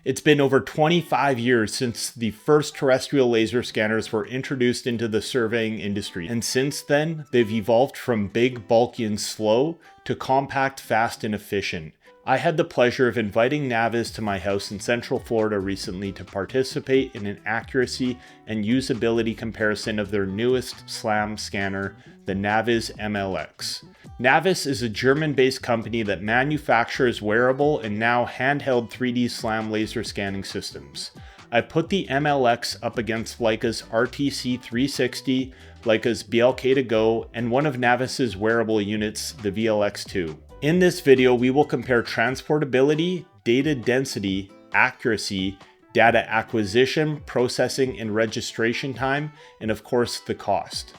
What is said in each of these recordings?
It's been over 25 years since the first terrestrial laser scanners were introduced into the surveying industry, and since then, they've evolved from big, bulky, and slow to compact, fast, and efficient. I had the pleasure of inviting NavVis to my house in Central Florida recently to participate in an accuracy and usability comparison of their newest SLAM scanner, the NavVis MLX. NavVis is a German-based company that manufactures wearable and now handheld 3D SLAM laser scanning systems. I put the MLX up against Leica's RTC360, Leica's BLK2GO, and one of NavVis's wearable units, the VLX2. In this video, we will compare transportability, data density, accuracy, data acquisition, processing, and registration time, and of course, the cost.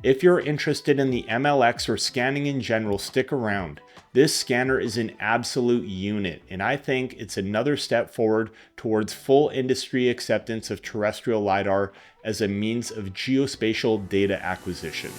If you're interested in the MLX or scanning in general, stick around. This scanner is an absolute unit, and I think it's another step forward towards full industry acceptance of terrestrial LiDAR as a means of geospatial data acquisition.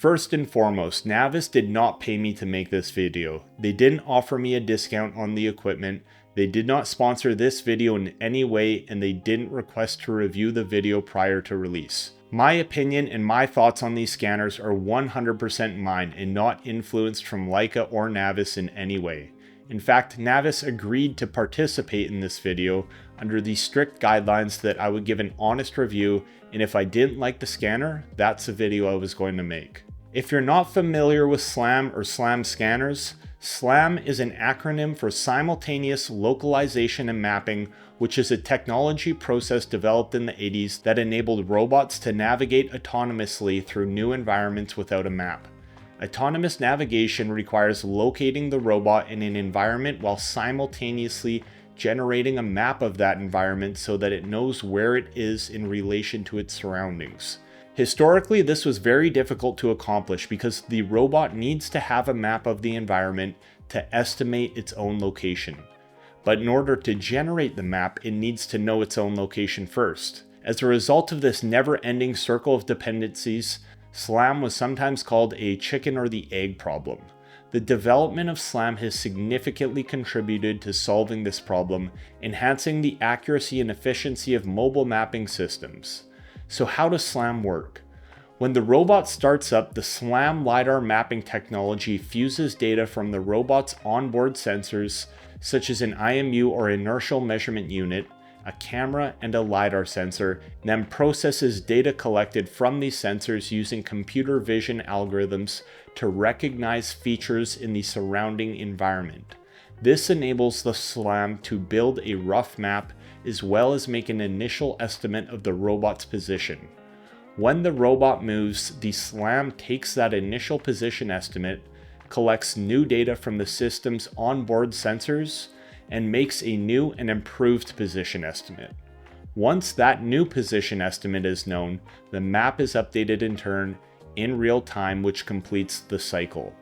First and foremost, NavVis did not pay me to make this video. They didn't offer me a discount on the equipment, they did not sponsor this video in any way, and they didn't request to review the video prior to release. My opinion and my thoughts on these scanners are 100% mine and not influenced from Leica or NavVis in any way. In fact, NavVis agreed to participate in this video under the strict guidelines that I would give an honest review, and if I didn't like the scanner, that's the video I was going to make. If you're not familiar with SLAM or SLAM scanners, SLAM is an acronym for Simultaneous Localization and Mapping, which is a technology process developed in the 80s that enabled robots to navigate autonomously through new environments without a map. Autonomous navigation requires locating the robot in an environment while simultaneously generating a map of that environment so that it knows where it is in relation to its surroundings. Historically, this was very difficult to accomplish because the robot needs to have a map of the environment to estimate its own location. But in order to generate the map, it needs to know its own location first. As a result of this never-ending circle of dependencies, SLAM was sometimes called a chicken or the egg problem. The development of SLAM has significantly contributed to solving this problem, enhancing the accuracy and efficiency of mobile mapping systems. So how does SLAM work? When the robot starts up, the SLAM LiDAR mapping technology fuses data from the robot's onboard sensors, such as an IMU or inertial measurement unit, a camera, and a LiDAR sensor, and then processes data collected from these sensors using computer vision algorithms to recognize features in the surrounding environment. This enables the SLAM to build a rough map as well as make an initial estimate of the robot's position. When the robot moves, the SLAM takes that initial position estimate, collects new data from the system's onboard sensors, and makes a new and improved position estimate. Once that new position estimate is known, the map is updated in turn in real time, which completes the cycle.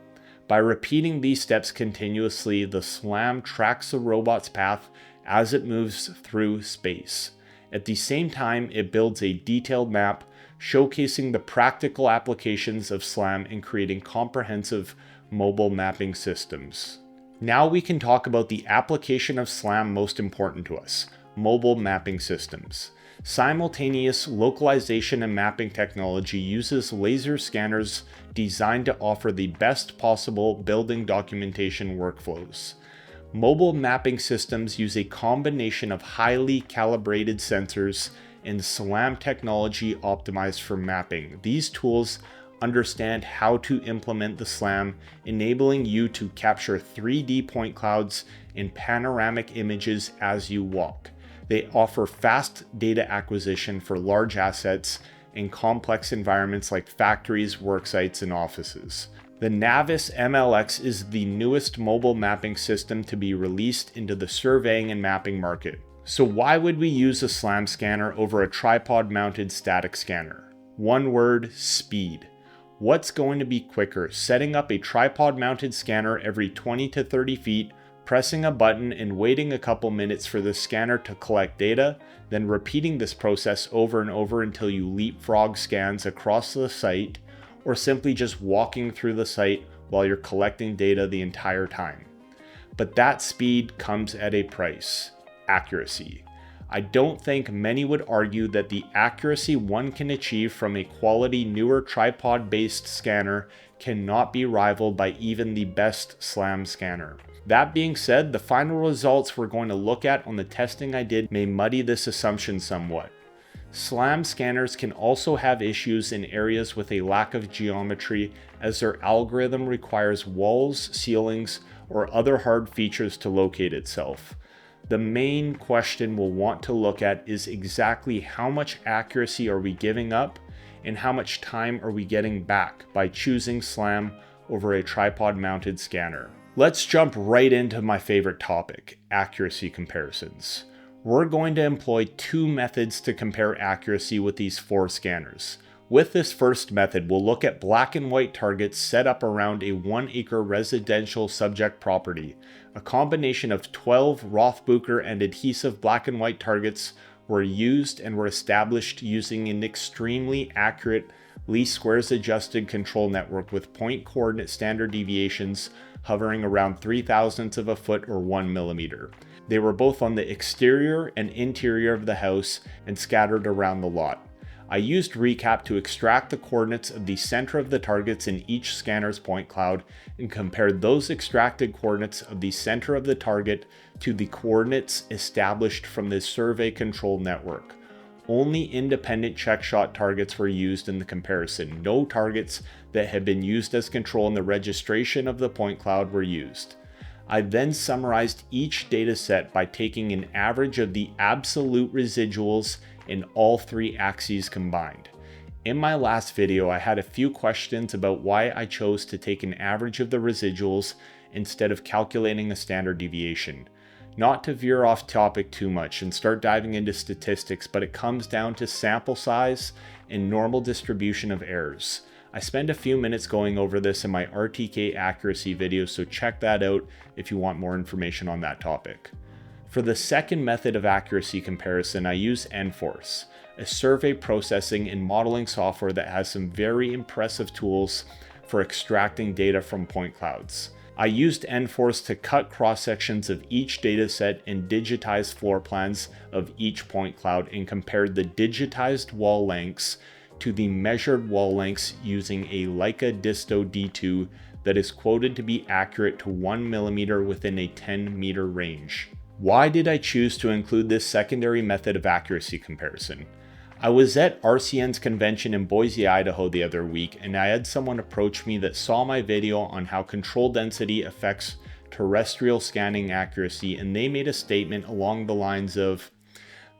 By repeating these steps continuously, the SLAM tracks the robot's path as it moves through space. At the same time, it builds a detailed map showcasing the practical applications of SLAM in creating comprehensive mobile mapping systems. Now we can talk about the application of SLAM most important to us, mobile mapping systems. Simultaneous localization and mapping technology uses laser scanners designed to offer the best possible building documentation workflows. Mobile mapping systems use a combination of highly calibrated sensors and SLAM technology optimized for mapping. These tools understand how to implement the SLAM, enabling you to capture 3D point clouds and panoramic images as you walk. They offer fast data acquisition for large assets in complex environments like factories, work sites, and offices. The NavVis MLX is the newest mobile mapping system to be released into the surveying and mapping market. So why would we use a SLAM scanner over a tripod-mounted static scanner? One word: speed. What's going to be quicker, setting up a tripod-mounted scanner every 20 to 30 feet, pressing a button and waiting a couple minutes for the scanner to collect data, then repeating this process over and over until you leapfrog scans across the site, or simply just walking through the site while you're collecting data the entire time? But that speed comes at a price: accuracy. I don't think many would argue that the accuracy one can achieve from a quality newer tripod-based scanner cannot be rivaled by even the best SLAM scanner. That being said, the final results we're going to look at on the testing I did may muddy this assumption somewhat. SLAM scanners can also have issues in areas with a lack of geometry, as their algorithm requires walls, ceilings, or other hard features to locate itself. The main question we'll want to look at is exactly how much accuracy are we giving up and how much time are we getting back by choosing SLAM over a tripod-mounted scanner. Let's jump right into my favorite topic: accuracy comparisons. We're going to employ two methods to compare accuracy with these four scanners. With this first method, we'll look at black and white targets set up around a 1-acre residential subject property. A combination of 12 Rothbucher and adhesive black and white targets were used and were established using an extremely accurate least squares adjusted control network with point coordinate standard deviations hovering around 0.003 of a foot or 1 millimeter. They were both on the exterior and interior of the house and scattered around the lot. I used Recap to extract the coordinates of the center of the targets in each scanner's point cloud and compared those extracted coordinates of the center of the target to the coordinates established from the survey control network. Only independent check shot targets were used in the comparison. No targets that had been used as control in the registration of the point cloud were used. I then summarized each data set by taking an average of the absolute residuals in all three axes combined. In my last video, I had a few questions about why I chose to take an average of the residuals instead of calculating a standard deviation. Not to veer off topic too much and start diving into statistics, but it comes down to sample size and normal distribution of errors. I spend a few minutes going over this in my RTK accuracy video, so check that out if you want more information on that topic. For the second method of accuracy comparison, I use NForce, a survey processing and modeling software that has some very impressive tools for extracting data from point clouds. I used NForce to cut cross-sections of each dataset and digitize floor plans of each point cloud and compared the digitized wall lengths to the measured wall lengths using a Leica Disto D2 that is quoted to be accurate to 1 millimeter within a 10-meter range. Why did I choose to include this secondary method of accuracy comparison? I was at RCN's convention in Boise, Idaho the other week, and I had someone approach me that saw my video on how control density affects terrestrial scanning accuracy, and they made a statement along the lines of,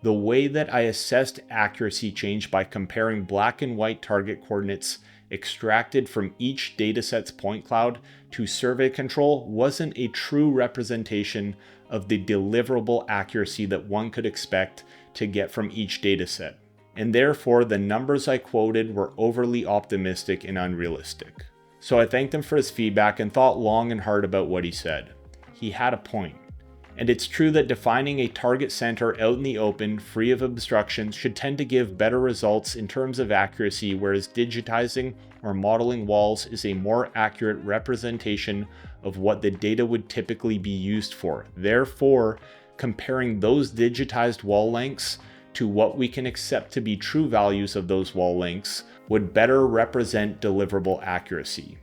"The way that I assessed accuracy changed by comparing black and white target coordinates extracted from each dataset's point cloud to survey control wasn't a true representation of the deliverable accuracy that one could expect to get from each dataset. And therefore the numbers I quoted were overly optimistic and unrealistic." So I thanked him for his feedback and thought long and hard about what he said. He had a point. And it's true that defining a target center out in the open, free of obstructions, should tend to give better results in terms of accuracy, whereas digitizing or modeling walls is a more accurate representation of what the data would typically be used for. Therefore, comparing those digitized wall lengths to what we can accept to be true values of those wall lengths would better represent deliverable accuracy.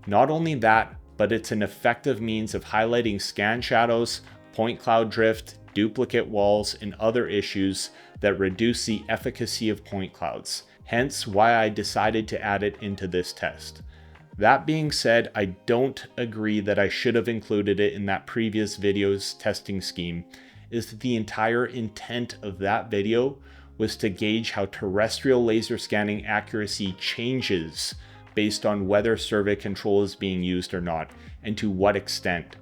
Not only that, but it's an effective means of highlighting scan shadows, point cloud drift, duplicate walls, and other issues that reduce the efficacy of point clouds. hence why I decided to add it into this test. That being said, I don't agree that I should have included it in that previous video's testing scheme, is that the entire intent of that video was to gauge how terrestrial laser scanning accuracy changes based on whether survey control is being used or not, and to what extent.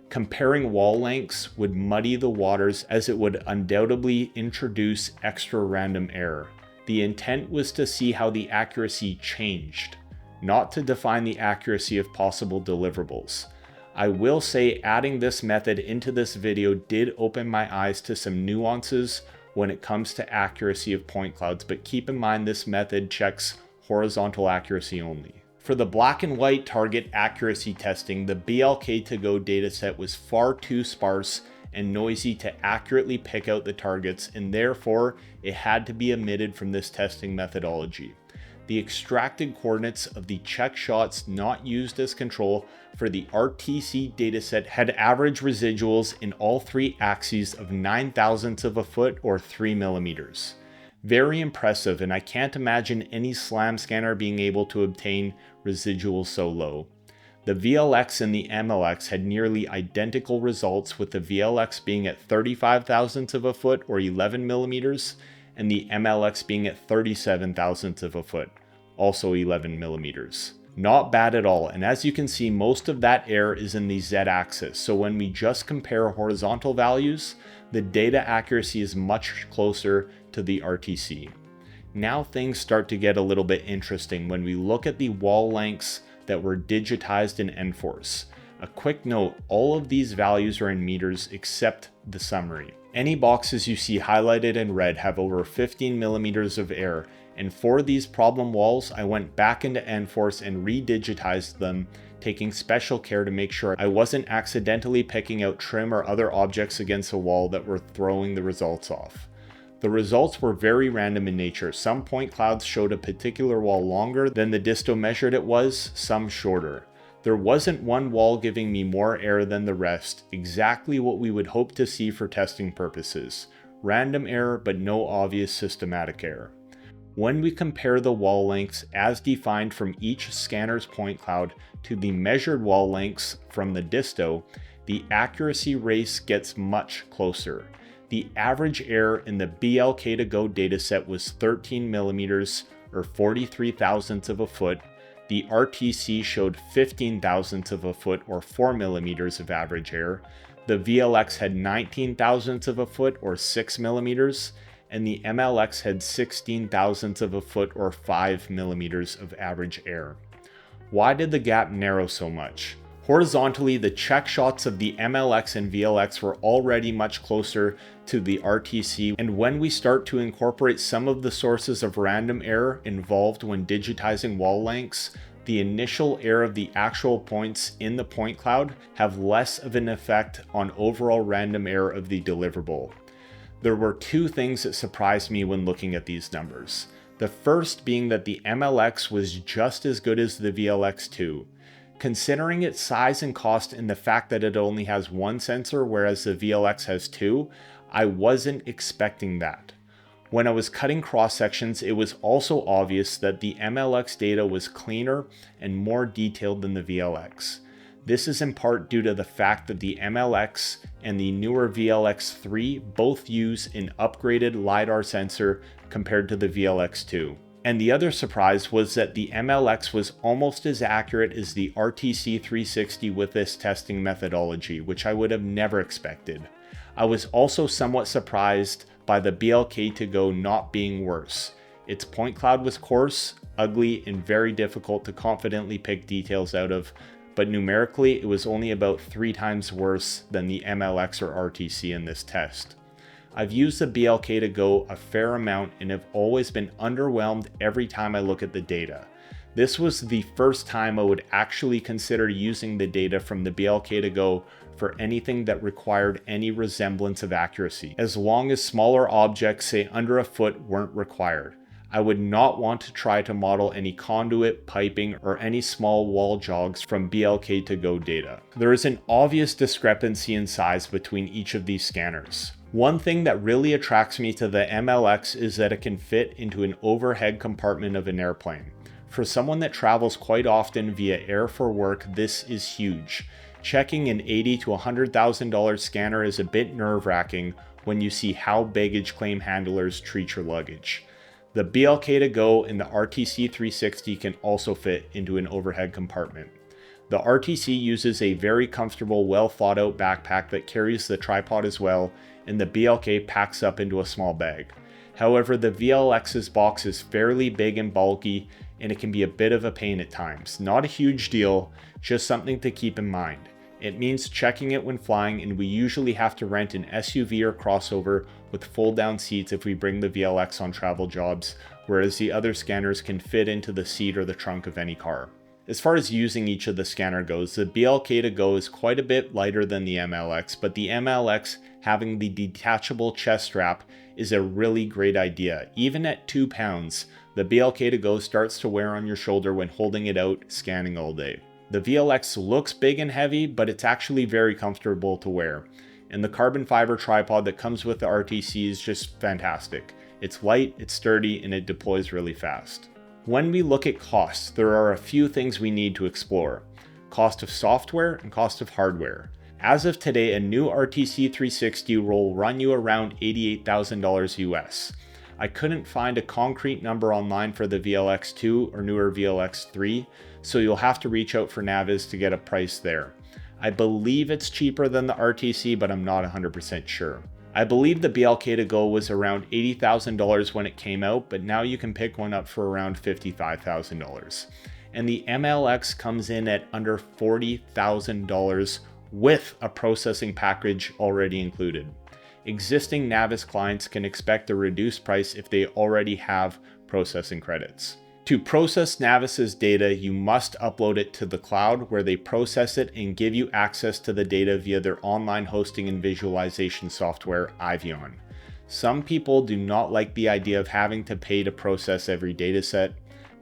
Comparing wall lengths would muddy the waters as it would undoubtedly introduce extra random error. The intent was to see how the accuracy changed, not to define the accuracy of possible deliverables. I will say adding this method into this video did open my eyes to some nuances when it comes to accuracy of point clouds, but keep in mind this method checks horizontal accuracy only. For the black and white target accuracy testing, the BLK2GO dataset was far too sparse and noisy to accurately pick out the targets, and therefore it had to be omitted from this testing methodology. The extracted coordinates of the check shots not used as control for the RTC dataset had average residuals in all three axes of 9,000ths of a foot or 3 millimeters. Very impressive, and I can't imagine any SLAM scanner being able to obtain residuals so low. The VLX and the MLX had nearly identical results, with the VLX being at 35,000ths of a foot or 11 millimeters, and the MLX being at 37,000ths of a foot, also 11 millimeters. Not bad at all, and as you can see, most of that error is in the Z-axis, so when we just compare horizontal values, the data accuracy is much closer to the RTC. Now things start to get a little bit interesting when we look at the wall lengths that were digitized in NForce. A quick note, all of these values are in meters except the summary. Any boxes you see highlighted in red have over 15 millimeters of error, and for these problem walls, I went back into NForce and redigitized them, taking special care to make sure I wasn't accidentally picking out trim or other objects against a wall that were throwing the results off. The results were very random in nature. Some point clouds showed a particular wall longer than the disto measured it was, some shorter. There wasn't one wall giving me more error than the rest, exactly what we would hope to see for testing purposes. Random error, but no obvious systematic error. When we compare the wall lengths as defined from each scanner's point cloud to the measured wall lengths from the disto, the accuracy race gets much closer. The average error in the BLK2GO dataset was 13 millimeters or 43,000ths of a foot. The RTC showed 15,000ths of a foot or 4 millimeters of average error. The VLX had 19,000ths of a foot or 6 millimeters, and the MLX had 16,000ths of a foot or 5 millimeters of average error. Why did the gap narrow so much? Horizontally, the check shots of the MLX and VLX were already much closer to the RTC, and when we start to incorporate some of the sources of random error involved when digitizing wall lengths, the initial error of the actual points in the point cloud have less of an effect on overall random error of the deliverable. There were two things that surprised me when looking at these numbers. The first being that the MLX was just as good as the VLX2. Considering its size and cost and the fact that it only has one sensor whereas the VLX has two, I wasn't expecting that. When I was cutting cross sections, it was also obvious that the MLX data was cleaner and more detailed than the VLX. This is in part due to the fact that the MLX and the newer VLX3 both use an upgraded LiDAR sensor compared to the VLX2. And the other surprise was that the MLX was almost as accurate as the RTC360 with this testing methodology, which I would have never expected. I was also somewhat surprised by the BLK2GO not being worse. Its point cloud was coarse, ugly, and very difficult to confidently pick details out of, but numerically it was only about 3 times worse than the MLX or RTC in this test. I've used the BLK2GO a fair amount and have always been underwhelmed every time I look at the data. This was the first time I would actually consider using the data from the BLK2GO for anything that required any resemblance of accuracy, as long as smaller objects, say under a foot, weren't required. I would not want to try to model any conduit, piping, or any small wall jogs from BLK2GO data. There is an obvious discrepancy in size between each of these scanners. One thing that really attracts me to the MLX is that it can fit into an overhead compartment of an airplane. For someone that travels quite often via air for work, this is huge. Checking an $80,000 to $100,000 scanner is a bit nerve-wracking when you see how baggage claim handlers treat your luggage. The BLK2GO and the RTC360 can also fit into an overhead compartment. The RTC uses a very comfortable, well thought out backpack that carries the tripod as well, and the BLK packs up into a small bag. However, the VLX's box is fairly big and bulky, and it can be a bit of a pain at times. Not a huge deal, just something to keep in mind. It means checking it when flying, and we usually have to rent an SUV or crossover with fold down seats if we bring the VLX on travel jobs, whereas the other scanners can fit into the seat or the trunk of any car. As far as using each of the scanner goes, the BLK2GO is quite a bit lighter than the MLX, but the MLX having the detachable chest strap is a really great idea. Even at 2 pounds, the BLK2GO starts to wear on your shoulder when holding it out, scanning all day. The VLX looks big and heavy, but it's actually very comfortable to wear. And the carbon fiber tripod that comes with the RTC is just fantastic. It's light, it's sturdy, and it deploys really fast. When we look at costs, there are a few things we need to explore. Cost of software and cost of hardware. As of today, a new RTC360 will run you around $88,000 US. I couldn't find a concrete number online for the VLX2 or newer VLX3, so you'll have to reach out for NavVis to get a price there. I believe it's cheaper than the RTC, but I'm not 100% sure. I believe the BLK2GO was around $80,000 when it came out, but now you can pick one up for around $55,000. And the MLX comes in at under $40,000 with a processing package already included. Existing NavVis clients can expect a reduced price if they already have processing credits. To process NavVis's data, you must upload it to the cloud where they process it and give you access to the data via their online hosting and visualization software, Ivion. Some people do not like the idea of having to pay to process every dataset.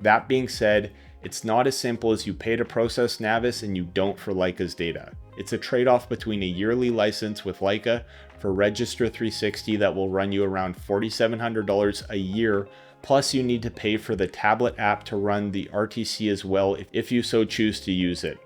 That being said, it's not as simple as you pay to process NavVis and you don't for Leica's data. It's a trade-off between a yearly license with Leica for Register360 that will run you around $4,700 a year, plus you need to pay for the tablet app to run the RTC as well if you so choose to use it.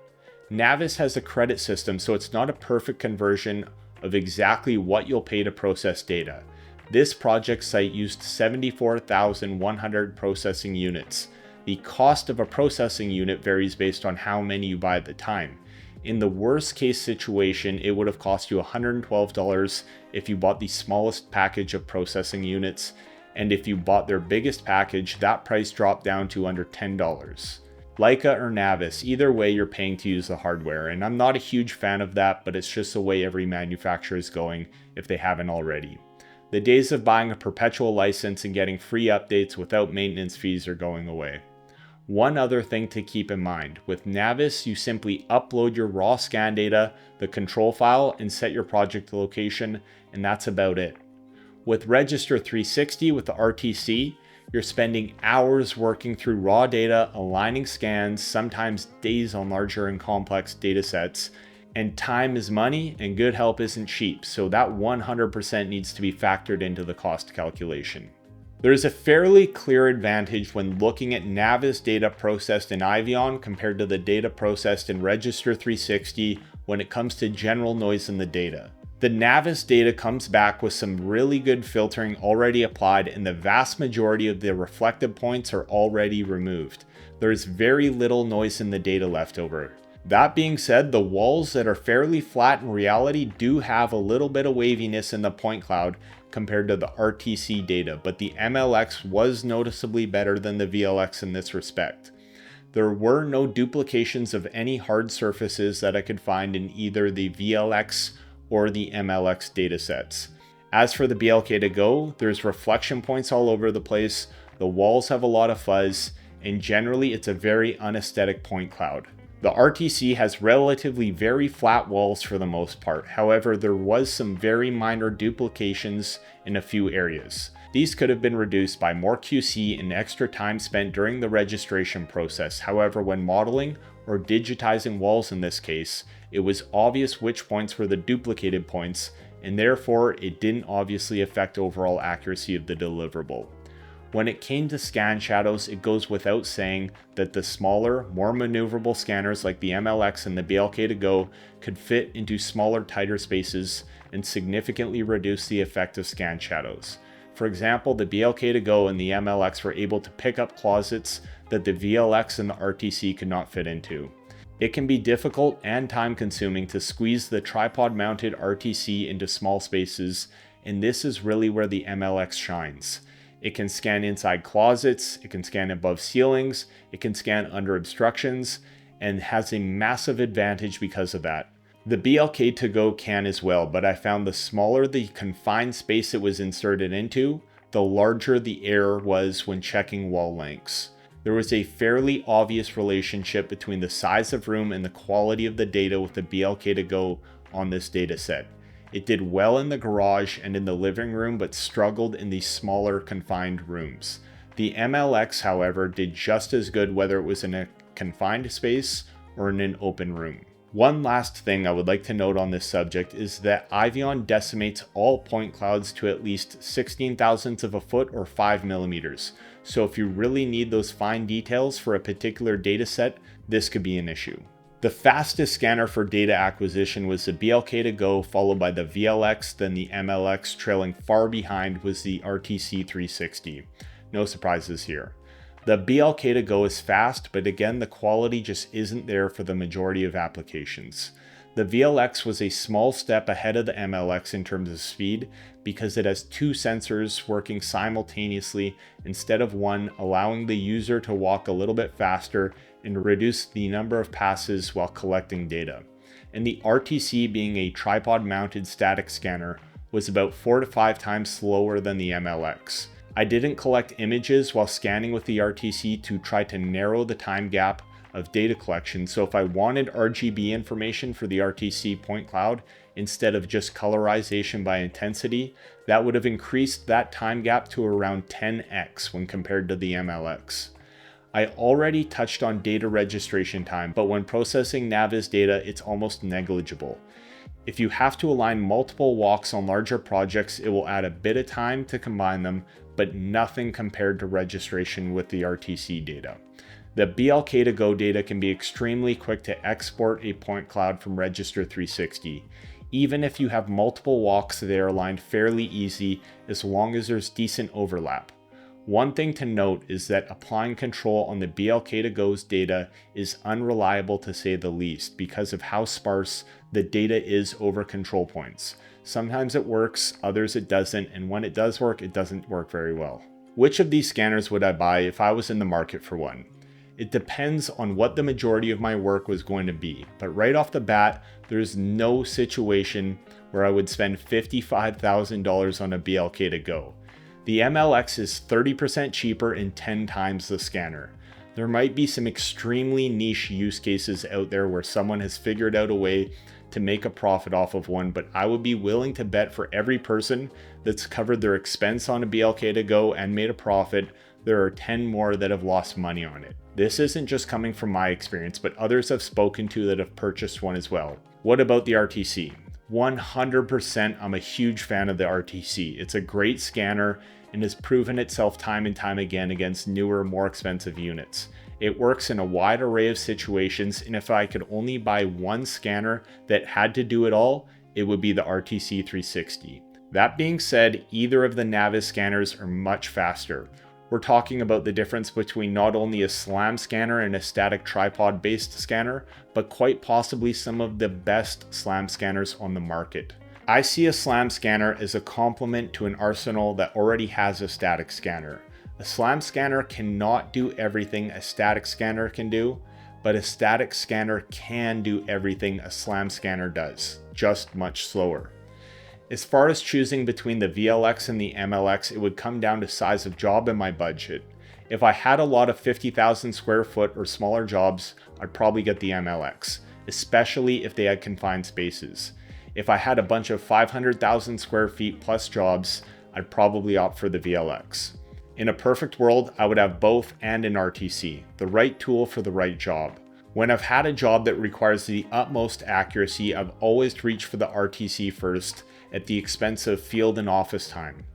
NavVis has a credit system, so it's not a perfect conversion of exactly what you'll pay to process data. This project site used 74,100 processing units. The cost of a processing unit varies based on how many you buy at the time. In the worst case situation, it would have cost you $112 if you bought the smallest package of processing units, and if you bought their biggest package, that price dropped down to under $10. Leica or NavVis, either way you're paying to use the hardware, and I'm not a huge fan of that, but it's just the way every manufacturer is going if they haven't already. The days of buying a perpetual license and getting free updates without maintenance fees are going away. One other thing to keep in mind, with NavVis you simply upload your raw scan data, the control file, and set your project location, and that's about it. With Register360 with the RTC, you're spending hours working through raw data, aligning scans, sometimes days on larger and complex datasets, and time is money and good help isn't cheap, so that 100% needs to be factored into the cost calculation. There is a fairly clear advantage when looking at NavVis data processed in Ivion compared to the data processed in Register360 when it comes to general noise in the data. The NavVis data comes back with some really good filtering already applied, and the vast majority of the reflective points are already removed. There is very little noise in the data left over. That being said, the walls that are fairly flat in reality do have a little bit of waviness in the point cloud compared to the RTC data, but the MLX was noticeably better than the VLX in this respect. There were no duplications of any hard surfaces that I could find in either the VLX or the MLX datasets. As for the BLK2GO, there's reflection points all over the place, the walls have a lot of fuzz, and generally it's a very unaesthetic point cloud. The RTC has relatively very flat walls for the most part, however there was some very minor duplications in a few areas. These could have been reduced by more QC and extra time spent during the registration process. However, when modeling or digitizing walls in this case, it was obvious which points were the duplicated points, and therefore it didn't obviously affect overall accuracy of the deliverable. When it came to scan shadows, it goes without saying that the smaller, more maneuverable scanners like the MLX and the BLK2GO could fit into smaller, tighter spaces and significantly reduce the effect of scan shadows. For example, the BLK2GO and the MLX were able to pick up closets that the VLX and the RTC could not fit into. It can be difficult and time-consuming to squeeze the tripod-mounted RTC into small spaces, and this is really where the MLX shines. It can scan inside closets, it can scan above ceilings, it can scan under obstructions, and has a massive advantage because of that. The BLK2GO can as well, but I found the smaller the confined space it was inserted into, the larger the error was when checking wall lengths. There was a fairly obvious relationship between the size of room and the quality of the data with the BLK2GO on this dataset. It did well in the garage and in the living room, but struggled in the smaller confined rooms. The MLX, however, did just as good whether it was in a confined space or in an open room. One last thing I would like to note on this subject is that Ivion decimates all point clouds to at least 16 thousandths of a foot or 5 millimeters. So if you really need those fine details for a particular dataset, this could be an issue. The fastest scanner for data acquisition was the BLK2GO, followed by the VLX, then the MLX. Trailing far behind was the RTC360. No surprises here. The BLK2GO is fast, but again, the quality just isn't there for the majority of applications. The VLX was a small step ahead of the MLX in terms of speed because it has two sensors working simultaneously instead of one, allowing the user to walk a little bit faster and reduce the number of passes while collecting data. And the RTC, being a tripod-mounted static scanner, was about 4 to 5 times slower than the MLX. I didn't collect images while scanning with the RTC to try to narrow the time gap of data collection, so if I wanted RGB information for the RTC point cloud instead of just colorization by intensity, that would have increased that time gap to around 10x when compared to the MLX. I already touched on data registration time, but when processing NavVis data, it's almost negligible. If you have to align multiple walks on larger projects, it will add a bit of time to combine them, but nothing compared to registration with the RTC data. The BLK2GO data can be extremely quick to export a point cloud from Register 360. Even if you have multiple walks, they are aligned fairly easy as long as there's decent overlap. One thing to note is that applying control on the BLK2GO's data is unreliable to say the least because of how sparse the data is over control points. Sometimes it works, others it doesn't, and when it does work, it doesn't work very well. Which of these scanners would I buy if I was in the market for one? It depends on what the majority of my work was going to be, but right off the bat, there's no situation where I would spend $55,000 on a BLK2GO. The MLX is 30% cheaper and 10 times the scanner. There might be some extremely niche use cases out there where someone has figured out a way to make a profit off of one, but I would be willing to bet for every person that's covered their expense on a BLK2GO and made a profit, there are 10 more that have lost money on it. This isn't just coming from my experience, but others I've spoken to that have purchased one as well. What about the RTC? 100% I'm a huge fan of the RTC. It's a great scanner and has proven itself time and time again against newer, more expensive units. It works in a wide array of situations, and if I could only buy one scanner that had to do it all, it would be the RTC360. That being said, either of the NavVis scanners are much faster. We're talking about the difference between not only a SLAM scanner and a static tripod-based scanner, but quite possibly some of the best SLAM scanners on the market. I see a SLAM scanner as a complement to an arsenal that already has a static scanner. A SLAM scanner cannot do everything a static scanner can do, but a static scanner can do everything a SLAM scanner does, just much slower. As far as choosing between the VLX and the MLX, it would come down to size of job and my budget. If I had a lot of 50,000 square foot or smaller jobs, I'd probably get the MLX, especially if they had confined spaces. If I had a bunch of 500,000 square feet plus jobs, I'd probably opt for the VLX. In a perfect world, I would have both and an RTC, the right tool for the right job. When I've had a job that requires the utmost accuracy, I've always reached for the RTC first, at the expense of field and office time.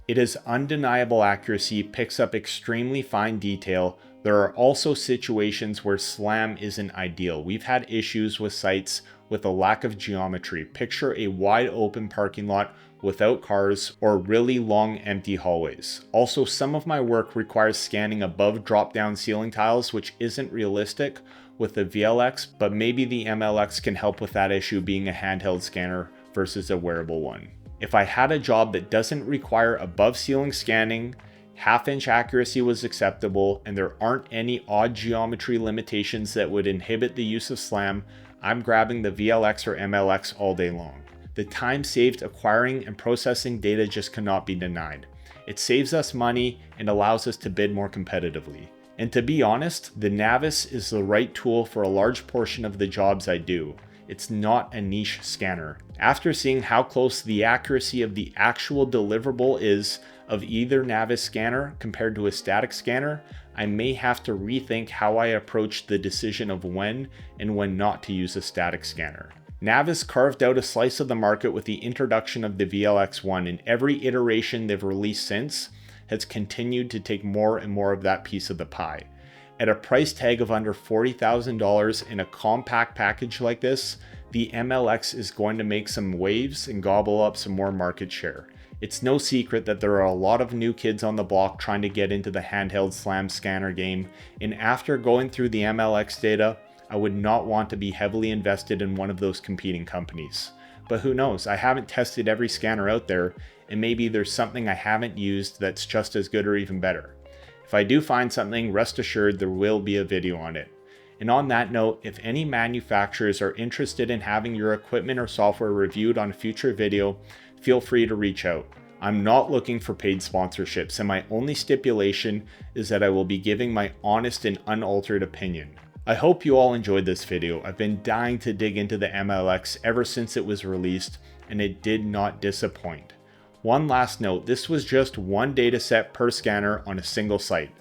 It has undeniable accuracy, picks up extremely fine detail. There are also situations where SLAM isn't ideal. We've had issues with sites with a lack of geometry. Picture a wide open parking lot without cars or really long empty hallways. Also, some of my work requires scanning above drop-down ceiling tiles, which isn't realistic with the VLX, but maybe the MLX can help with that issue being a handheld scanner versus a wearable one. If I had a job that doesn't require above ceiling scanning, half-inch accuracy was acceptable, and there aren't any odd geometry limitations that would inhibit the use of SLAM, I'm grabbing the VLX or MLX all day long. The time saved acquiring and processing data just cannot be denied. It saves us money and allows us to bid more competitively. And to be honest, the NavVis is the right tool for a large portion of the jobs I do. It's not a niche scanner. After seeing how close the accuracy of the actual deliverable is of either NavVis scanner compared to a static scanner, I may have to rethink how I approach the decision of when and when not to use a static scanner. NavVis carved out a slice of the market with the introduction of the VLX1, and every iteration they've released since has continued to take more and more of that piece of the pie. At a price tag of under $40,000 in a compact package like this, the MLX is going to make some waves and gobble up some more market share. It's no secret that there are a lot of new kids on the block trying to get into the handheld SLAM scanner game, and after going through the MLX data, I would not want to be heavily invested in one of those competing companies. But who knows, I haven't tested every scanner out there, and maybe there's something I haven't used that's just as good or even better. If I do find something, rest assured there will be a video on it. And on that note, if any manufacturers are interested in having your equipment or software reviewed on a future video, feel free to reach out. I'm not looking for paid sponsorships, and my only stipulation is that I will be giving my honest and unaltered opinion. I hope you all enjoyed this video. I've been dying to dig into the MLX ever since it was released, and it did not disappoint. One last note, this was just one dataset per scanner on a single site.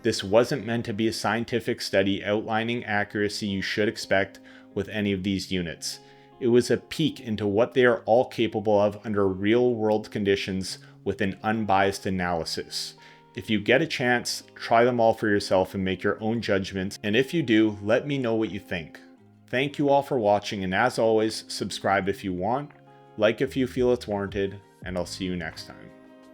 This wasn't meant to be a scientific study outlining accuracy you should expect with any of these units. It was a peek into what they are all capable of under real-world conditions with an unbiased analysis. If you get a chance, try them all for yourself and make your own judgments, and if you do, let me know what you think. Thank you all for watching, and as always, subscribe if you want, like if you feel it's warranted, and I'll see you next time.